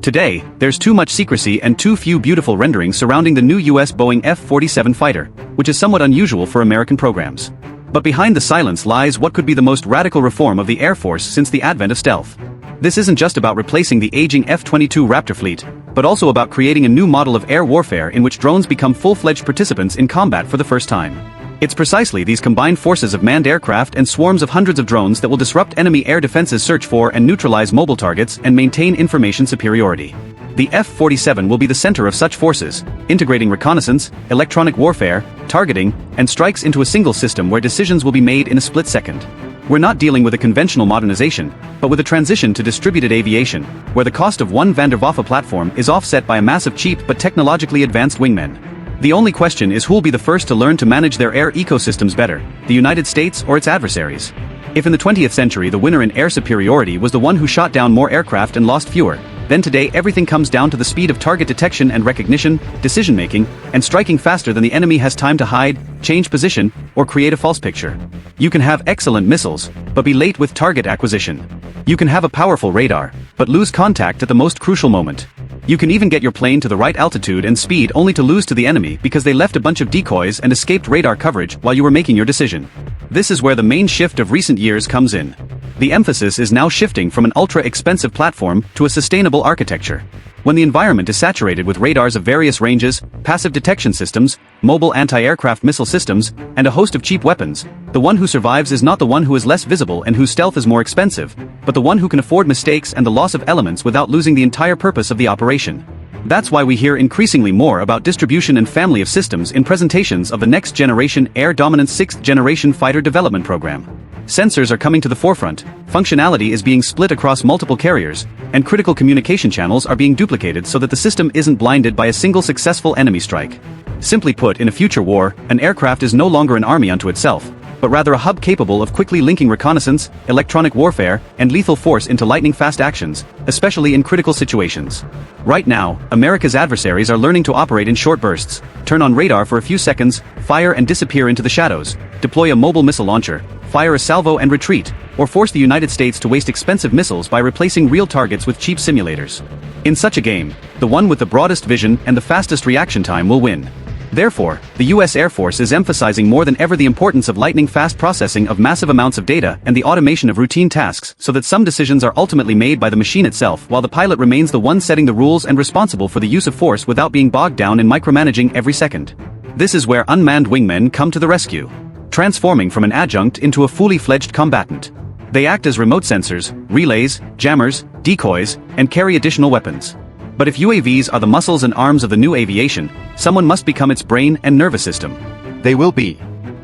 Today, there's too much secrecy and too few beautiful renderings surrounding the new US Boeing F-47 fighter, which is somewhat unusual for American programs. But behind the silence lies what could be the most radical reform of the Air Force since the advent of stealth. This isn't just about replacing the aging F-22 Raptor fleet, but also about creating a new model of air warfare in which drones become full-fledged participants in combat for the first time. It's precisely these combined forces of manned aircraft and swarms of hundreds of drones that will disrupt enemy air defenses, search for and neutralize mobile targets, and maintain information superiority. The F-47 will be the center of such forces, integrating reconnaissance, electronic warfare, targeting, and strikes into a single system where decisions will be made in a split second. We're not dealing with a conventional modernization, but with a transition to distributed aviation, where the cost of one Van der Waffe platform is offset by a mass of cheap but technologically advanced wingmen. The only question is who'll be the first to learn to manage their air ecosystems better, the United States or its adversaries. If in the 20th century the winner in air superiority was the one who shot down more aircraft and lost fewer, then today everything comes down to the speed of target detection and recognition, decision-making, and striking faster than the enemy has time to hide, change position, or create a false picture. You can have excellent missiles, but be late with target acquisition. You can have a powerful radar, but lose contact at the most crucial moment. You can even get your plane to the right altitude and speed only to lose to the enemy because they left a bunch of decoys and escaped radar coverage while you were making your decision. This is where the main shift of recent years comes in. The emphasis is now shifting from an ultra-expensive platform to a sustainable architecture. When the environment is saturated with radars of various ranges, passive detection systems, mobile anti-aircraft missile systems, and a host of cheap weapons, the one who survives is not the one who is less visible and whose stealth is more expensive, but the one who can afford mistakes and the loss of elements without losing the entire purpose of the operation. That's why we hear increasingly more about distribution and family of systems in presentations of the next-generation air dominance 6th-generation fighter development program. Sensors are coming to the forefront, functionality is being split across multiple carriers, and critical communication channels are being duplicated so that the system isn't blinded by a single successful enemy strike. Simply put, in a future war, an aircraft is no longer an army unto itself, but rather a hub capable of quickly linking reconnaissance, electronic warfare, and lethal force into lightning-fast actions, especially in critical situations. Right now, America's adversaries are learning to operate in short bursts, turn on radar for a few seconds, fire and disappear into the shadows, deploy a mobile missile launcher, fire a salvo and retreat, or force the United States to waste expensive missiles by replacing real targets with cheap simulators. In such a game, the one with the broadest vision and the fastest reaction time will win. Therefore, the US Air Force is emphasizing more than ever the importance of lightning-fast processing of massive amounts of data and the automation of routine tasks so that some decisions are ultimately made by the machine itself while the pilot remains the one setting the rules and responsible for the use of force without being bogged down in micromanaging every second. This is where unmanned wingmen come to the rescue, transforming from an adjunct into a fully fledged combatant. They act as remote sensors, relays, jammers, decoys, and carry additional weapons. But if UAVs are the muscles and arms of the new aviation, someone must become its brain and nervous system. They will be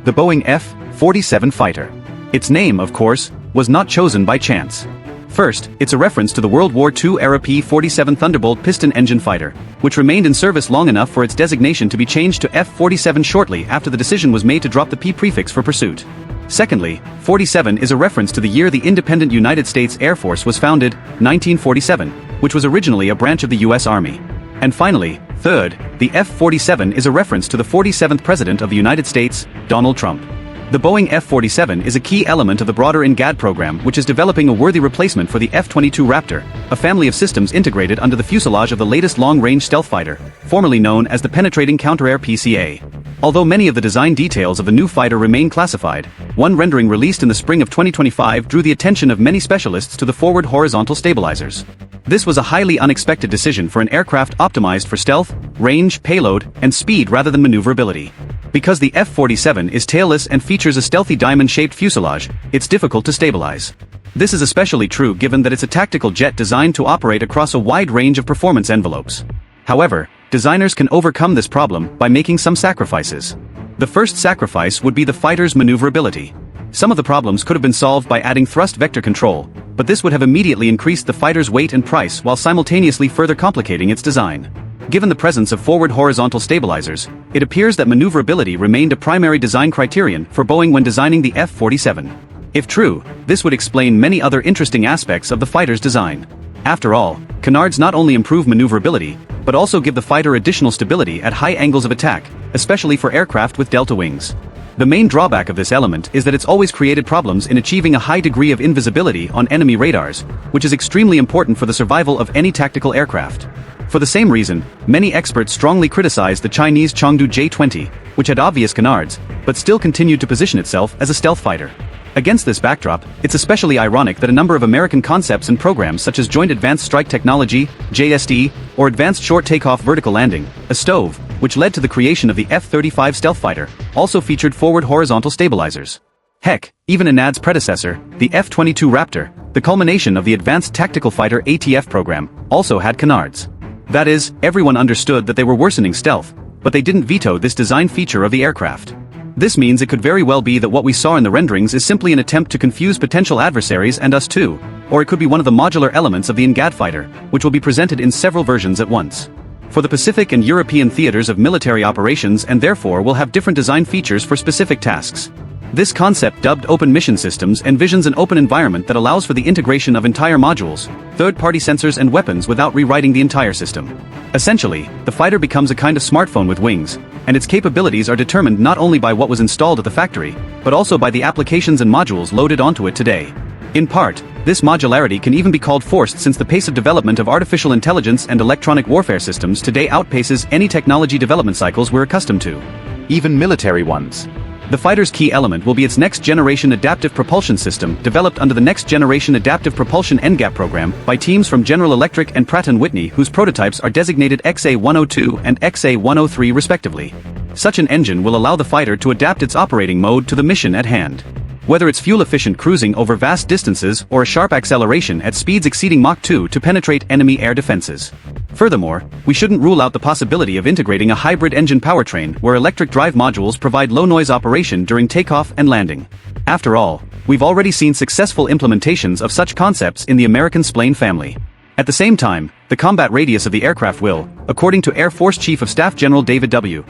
the Boeing F-47 fighter. Its name, of course, was not chosen by chance. First, it's a reference to the World War II-era P-47 Thunderbolt piston engine fighter, which remained in service long enough for its designation to be changed to F-47 shortly after the decision was made to drop the P prefix for pursuit. Secondly, 47 is a reference to the year the independent United States Air Force was founded, 1947, which was originally a branch of the US Army. And finally, third, the F-47 is a reference to the 47th President of the United States, Donald Trump. The Boeing F-47 is a key element of the broader NGAD program, which is developing a worthy replacement for the F-22 Raptor, a family of systems integrated under the fuselage of the latest long-range stealth fighter, formerly known as the Penetrating Counter-Air PCA. Although many of the design details of the new fighter remain classified, one rendering released in the spring of 2025 drew the attention of many specialists to the forward horizontal stabilizers. This was a highly unexpected decision for an aircraft optimized for stealth, range, payload, and speed rather than maneuverability. Because the F-47 is tailless and features a stealthy diamond-shaped fuselage, it's difficult to stabilize. This is especially true given that it's a tactical jet designed to operate across a wide range of performance envelopes. However, designers can overcome this problem by making some sacrifices. The first sacrifice would be the fighter's maneuverability. Some of the problems could have been solved by adding thrust vector control, but this would have immediately increased the fighter's weight and price while simultaneously further complicating its design. Given the presence of forward horizontal stabilizers, it appears that maneuverability remained a primary design criterion for Boeing when designing the F-47. If true, this would explain many other interesting aspects of the fighter's design. After all, canards not only improve maneuverability, but also give the fighter additional stability at high angles of attack, especially for aircraft with delta wings. The main drawback of this element is that it's always created problems in achieving a high degree of invisibility on enemy radars, which is extremely important for the survival of any tactical aircraft. For the same reason, many experts strongly criticized the Chinese Chengdu J-20, which had obvious canards, but still continued to position itself as a stealth fighter. Against this backdrop, it's especially ironic that a number of American concepts and programs such as Joint Advanced Strike Technology, JST, or Advanced Short Takeoff Vertical Landing, ASTOV, which led to the creation of the F-35 stealth fighter, also featured forward horizontal stabilizers. Heck, even Anad's predecessor, the F-22 Raptor, the culmination of the Advanced Tactical Fighter ATF program, also had canards. That is, everyone understood that they were worsening stealth, but they didn't veto this design feature of the aircraft. This means it could very well be that what we saw in the renderings is simply an attempt to confuse potential adversaries and us too, or it could be one of the modular elements of the NGAD fighter, which will be presented in several versions at once. For the Pacific and European theaters of military operations and therefore will have different design features for specific tasks. This concept, dubbed Open Mission Systems, envisions an open environment that allows for the integration of entire modules, third-party sensors and weapons without rewriting the entire system. Essentially, the fighter becomes a kind of smartphone with wings, and its capabilities are determined not only by what was installed at the factory, but also by the applications and modules loaded onto it today. In part, this modularity can even be called forced since the pace of development of artificial intelligence and electronic warfare systems today outpaces any technology development cycles we're accustomed to. Even military ones. The fighter's key element will be its next-generation adaptive propulsion system developed under the Next-Generation Adaptive Propulsion NGAP program by teams from General Electric and Pratt & Whitney whose prototypes are designated XA-102 and XA-103 respectively. Such an engine will allow the fighter to adapt its operating mode to the mission at hand. Whether it's fuel-efficient cruising over vast distances or a sharp acceleration at speeds exceeding Mach 2 to penetrate enemy air defenses. Furthermore, we shouldn't rule out the possibility of integrating a hybrid engine powertrain where electric drive modules provide low-noise operation during takeoff and landing. After all, we've already seen successful implementations of such concepts in the American Splane family. At the same time, the combat radius of the aircraft will, according to Air Force Chief of Staff General David W.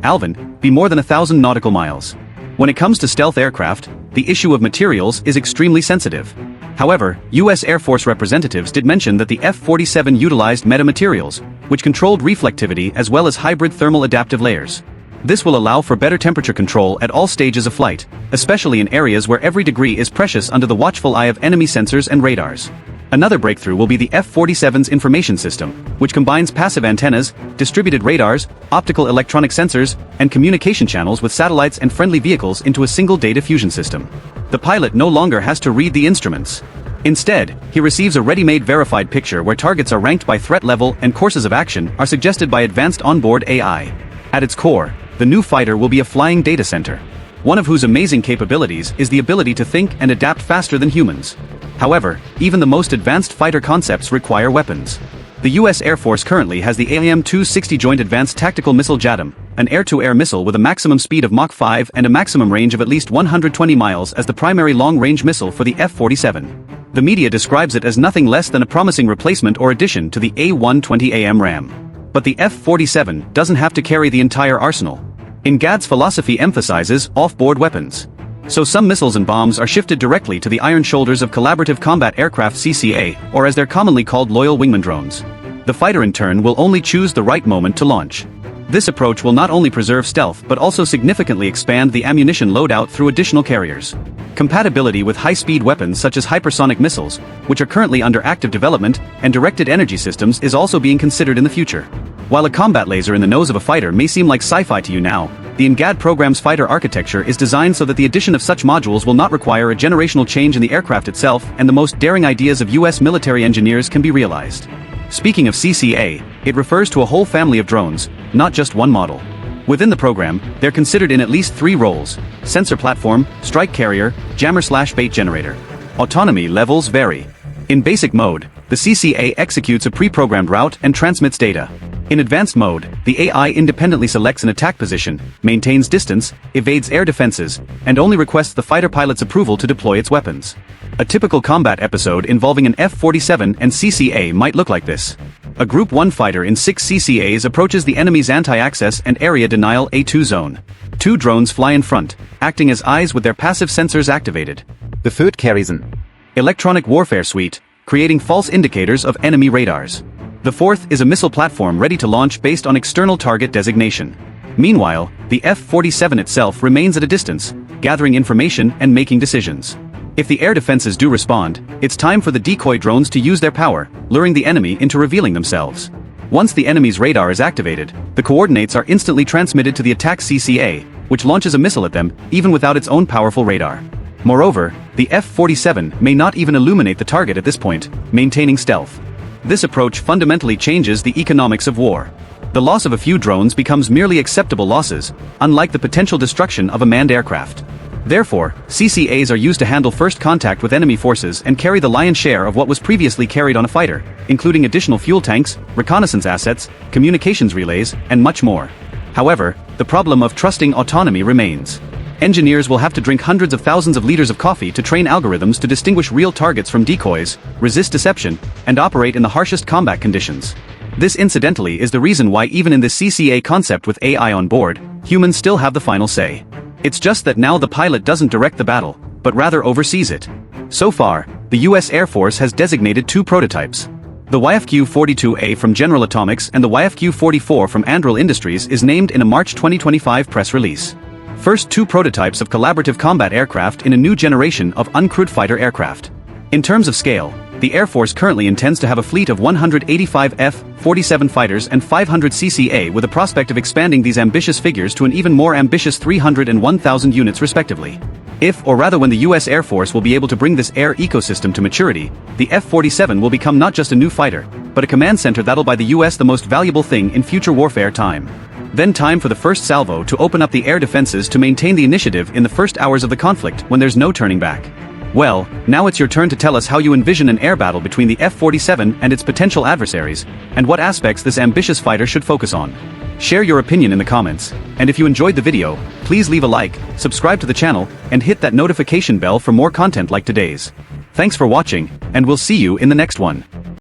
Alvin, be more than 1,000 nautical miles. When it comes to stealth aircraft, the issue of materials is extremely sensitive. However, U.S. Air Force representatives did mention that the F-47 utilized metamaterials, which controlled reflectivity as well as hybrid thermal adaptive layers. This will allow for better temperature control at all stages of flight, especially in areas where every degree is precious under the watchful eye of enemy sensors and radars. Another breakthrough will be the F-47's information system, which combines passive antennas, distributed radars, optical electronic sensors, and communication channels with satellites and friendly vehicles into a single data fusion system. The pilot no longer has to read the instruments. Instead, he receives a ready-made verified picture where targets are ranked by threat level and courses of action are suggested by advanced onboard AI. At its core, the new fighter will be a flying data center, one of whose amazing capabilities is the ability to think and adapt faster than humans. However, even the most advanced fighter concepts require weapons. The U.S. Air Force currently has the AIM-260 Joint Advanced Tactical Missile JADM, an air-to-air missile with a maximum speed of Mach 5 and a maximum range of at least 120 miles as the primary long-range missile for the F-47. The media describes it as nothing less than a promising replacement or addition to the A-120 AMRAAM. But the F-47 doesn't have to carry the entire arsenal. NGAD's philosophy emphasizes off-board weapons. So some missiles and bombs are shifted directly to the iron shoulders of Collaborative Combat Aircraft CCA, or as they're commonly called, loyal wingman drones. The fighter in turn will only choose the right moment to launch. This approach will not only preserve stealth but also significantly expand the ammunition loadout through additional carriers. Compatibility with high-speed weapons such as hypersonic missiles, which are currently under active development, and directed energy systems is also being considered in the future. While a combat laser in the nose of a fighter may seem like sci-fi to you now, the NGAD program's fighter architecture is designed so that the addition of such modules will not require a generational change in the aircraft itself, and the most daring ideas of U.S. military engineers can be realized. Speaking of CCA, it refers to a whole family of drones, not just one model. Within the program, they're considered in at least 3 roles: sensor platform, strike carrier, jammer/bait generator. Autonomy levels vary. In basic mode, the CCA executes a pre-programmed route and transmits data. In advanced mode, the AI independently selects an attack position, maintains distance, evades air defenses, and only requests the fighter pilot's approval to deploy its weapons. A typical combat episode involving an F-47 and CCA might look like this. A Group 1 fighter in 6 CCAs approaches the enemy's anti-access and area denial A2 zone. 2 drones fly in front, acting as eyes with their passive sensors activated. The third carries an electronic warfare suite, creating false indicators of enemy radars. The fourth is a missile platform ready to launch based on external target designation. Meanwhile, the F-47 itself remains at a distance, gathering information and making decisions. If the air defenses do respond, it's time for the decoy drones to use their power, luring the enemy into revealing themselves. Once the enemy's radar is activated, the coordinates are instantly transmitted to the attack CCA, which launches a missile at them, even without its own powerful radar. Moreover, the F-47 may not even illuminate the target at this point, maintaining stealth. This approach fundamentally changes the economics of war. The loss of a few drones becomes merely acceptable losses, unlike the potential destruction of a manned aircraft. Therefore, CCAs are used to handle first contact with enemy forces and carry the lion's share of what was previously carried on a fighter, including additional fuel tanks, reconnaissance assets, communications relays, and much more. However, the problem of trusting autonomy remains. Engineers will have to drink hundreds of thousands of liters of coffee to train algorithms to distinguish real targets from decoys, resist deception, and operate in the harshest combat conditions. This incidentally is the reason why even in the CCA concept with AI on board, humans still have the final say. It's just that now the pilot doesn't direct the battle, but rather oversees it. So far, the US Air Force has designated two prototypes. The YFQ-42A from General Atomics and the YFQ-44 from Anduril Industries is named in a March 2025 press release. First two prototypes of collaborative combat aircraft in a new generation of uncrewed fighter aircraft. In terms of scale, the Air Force currently intends to have a fleet of 185 F-47 fighters and 500 CCA with a prospect of expanding these ambitious figures to an even more ambitious 300 and 1,000 units respectively. If, or rather when the US Air Force will be able to bring this air ecosystem to maturity, the F-47 will become not just a new fighter, but a command center that'll buy the US the most valuable thing in future warfare time. Then time for the first salvo to open up the air defenses to maintain the initiative in the first hours of the conflict when there's no turning back. Well, now it's your turn to tell us how you envision an air battle between the F-47 and its potential adversaries, and what aspects this ambitious fighter should focus on. Share your opinion in the comments, and if you enjoyed the video, please leave a like, subscribe to the channel, and hit that notification bell for more content like today's. Thanks for watching, and we'll see you in the next one.